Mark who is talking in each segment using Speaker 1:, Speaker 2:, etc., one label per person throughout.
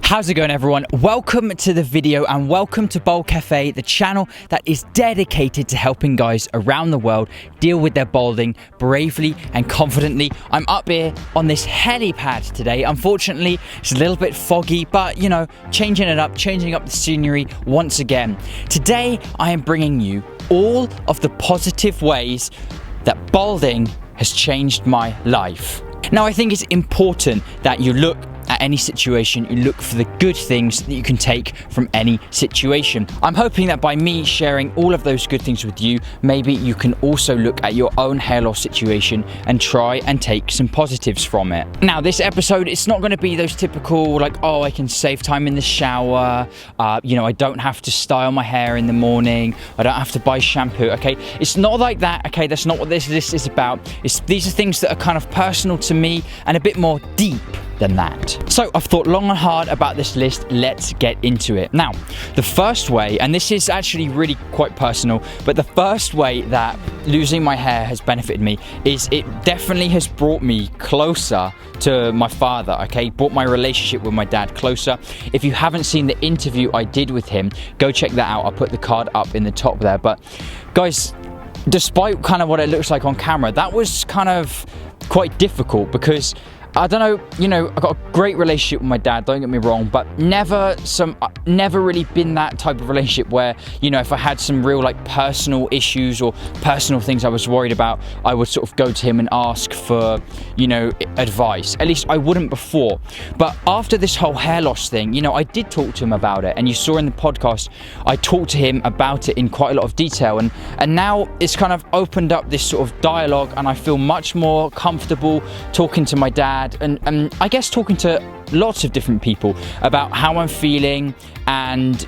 Speaker 1: How's it going, everyone? Welcome to the video and welcome to Bald Cafe, the channel that is dedicated to helping guys around the world deal with their balding bravely and confidently. I'm up here on this helipad today. Unfortunately, it's a little bit foggy, but you know, changing up the scenery once again. Today, I am bringing you all of the positive ways that balding has changed my life. Now, I think it's important that you look at any situation, you look for the good things that you can take from any situation. I'm hoping that by me sharing all of those good things with you, maybe you can also look at your own hair loss situation and try and take some positives from it. Now, this episode, it's not going to be those typical like, oh, I can save time in the shower, I don't have to style my hair in the morning, I don't have to buy shampoo, okay? It's not like that, okay? That's not what this is about. These are things that are kind of personal to me and a bit more deep than that. So I've thought long and hard about this list. Let's get into it. Now, the first way, and this is actually really quite personal, but the first way that losing my hair has benefited me is it definitely has brought me closer to my father, okay? Brought my relationship with my dad closer. If you haven't seen the interview I did with him, go check that out. I'll put the card up in the top there. But guys, despite kind of what it looks like on camera, that was kind of quite difficult because I don't know, I've got a great relationship with my dad, don't get me wrong, but never really been that type of relationship where, if I had some real like personal issues or personal things I was worried about, I would sort of go to him and ask for, advice. At least I wouldn't before. But after this whole hair loss thing, I did talk to him about it. And you saw in the podcast, I talked to him about it in quite a lot of detail. And now it's kind of opened up this sort of dialogue and I feel much more comfortable talking to my dad and I guess talking to lots of different people about how I'm feeling and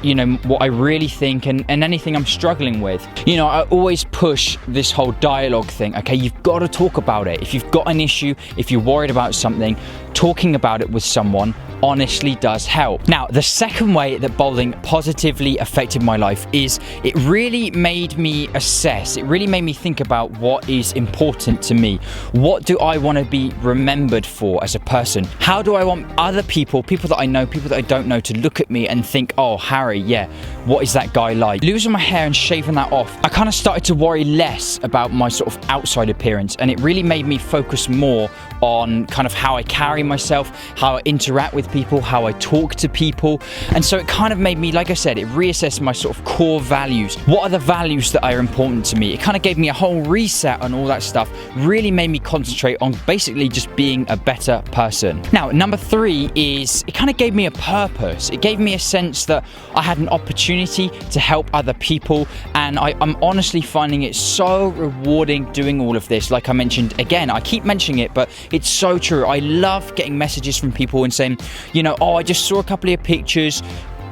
Speaker 1: what I really think and anything I'm struggling with. I always push this whole dialogue thing. Okay, you've got to talk about it. If you've got an issue, if you're worried about something, talking about it with someone honestly does help. Now, the second way that balding positively affected my life is it really made me assess, it really made me think about what is important to me. What do I want to be remembered for as a person? How do I want other people that I know, people that I don't know, to look at me and think, oh, Harry, yeah, what is that guy like? Losing my hair and shaving that off, I kind of started to worry less about my sort of outside appearance, and it really made me focus more on kind of how I carry myself, how I interact with people, how I talk to people. And so it kind of made me, like I said, it reassessed my sort of core values. What are the values that are important to me? It kind of gave me a whole reset on all that stuff, really made me concentrate on basically just being a better person. Now, number 3 is it kind of gave me a purpose. It gave me a sense that I had an opportunity to help other people, and I'm honestly finding it so rewarding doing all of this. Like I mentioned, again, I keep mentioning it, but it's so true. I love getting messages from people and saying, oh, I just saw a couple of pictures,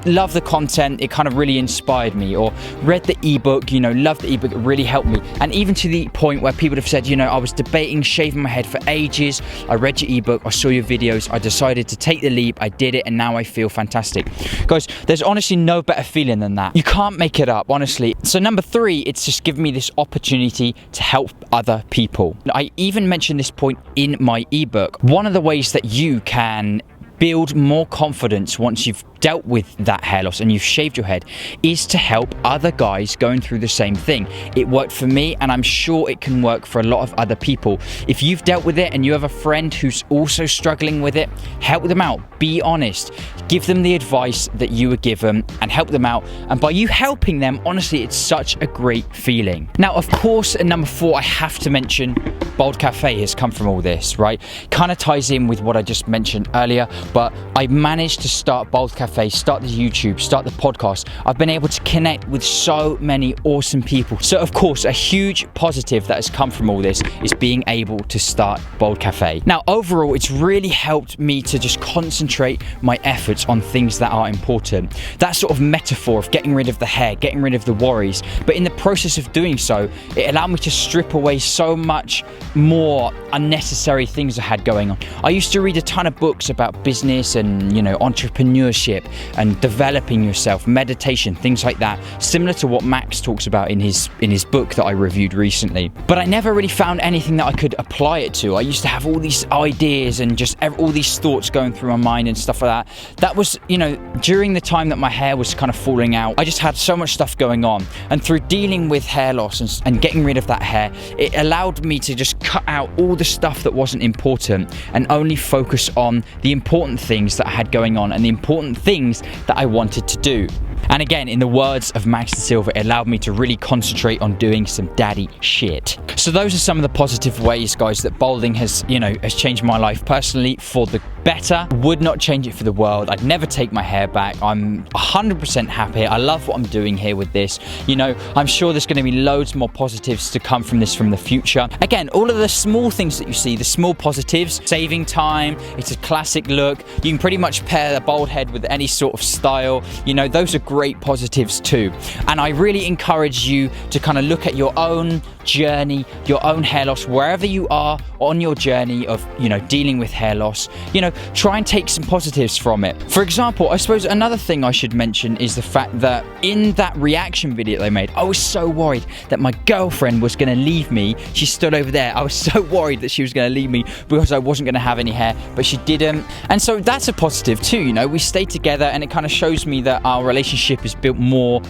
Speaker 1: love the content, it kind of really inspired me, or read the ebook, love the ebook, it really helped me. And even to the point where people have said, I was debating shaving my head for ages, I read your ebook, I saw your videos, I decided to take the leap, I did it, and now I feel fantastic. Guys, there's honestly no better feeling than that. You can't make it up, honestly. So number 3, it's just given me this opportunity to help other people. I even mentioned this point in my ebook. One of the ways that you can build more confidence once you've dealt with that hair loss and you've shaved your head is to help other guys going through the same thing. It worked for me, and I'm sure it can work for a lot of other people. If you've dealt with it and you have a friend who's also struggling with it, help them out. Be honest. Give them the advice that you were given and help them out. And by you helping them, honestly, it's such a great feeling. Now, of course, at number 4, I have to mention Bald Cafe has come from all this, right? Kind of ties in with what I just mentioned earlier, but I managed to start Bald Cafe, start the YouTube, start the podcast. I've been able to connect with so many awesome people. So of course, a huge positive that has come from all this is being able to start Bald Cafe. Now, overall, it's really helped me to just concentrate my efforts on things that are important. That sort of metaphor of getting rid of the hair, getting rid of the worries. But in the process of doing so, it allowed me to strip away so much more unnecessary things I had going on. I used to read a ton of books about business and, you know, entrepreneurship and developing yourself, meditation, things like that, similar to what Max talks about in his book that I reviewed recently. But I never really found anything that I could apply it to. I used to have all these ideas and just all these thoughts going through my mind and stuff like that. That was, you know, during the time that my hair was kind of falling out, I just had so much stuff going on. And through dealing with hair loss and getting rid of that hair, it allowed me to just cut out all the stuff that wasn't important and only focus on the important things that I had going on and the important things that I wanted to do. And again, in the words of Max De Silva, it allowed me to really concentrate on doing some daddy shit. So those are some of the positive ways, guys, that balding has changed my life personally for the better. Would not change it for the world. I'd never take my hair back. I'm 100% happy. I love what I'm doing here with this. You know, I'm sure there's going to be loads more positives to come from this from the future. Again, all of the small things that you see, the small positives, saving time, it's a classic look. You can pretty much pair the bald head with any sort of style. You know, those are great positives too. And I really encourage you to kind of look at your own journey, your own hair loss, wherever you are on your journey of, you know, dealing with hair loss. You know, try and take some positives from it. For example, I suppose another thing I should mention is the fact that in that reaction video they made, I was so worried that my girlfriend was going to leave me. She stood over there. I was so worried that she was going to leave me because I wasn't going to have any hair, but she didn't. And so that's a positive too. You know, we stayed together and it kind of shows me that our relationship is built more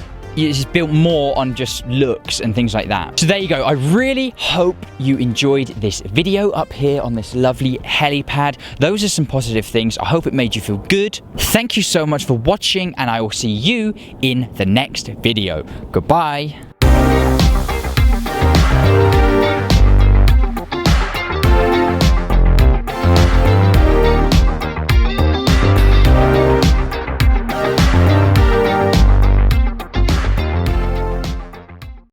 Speaker 1: on just looks and things like that. So there you go. I really hope you enjoyed this video up here on this lovely helipad. Those are some positive things. I hope it made you feel good. Thank you so much for watching, and I will see you in the next video. Goodbye.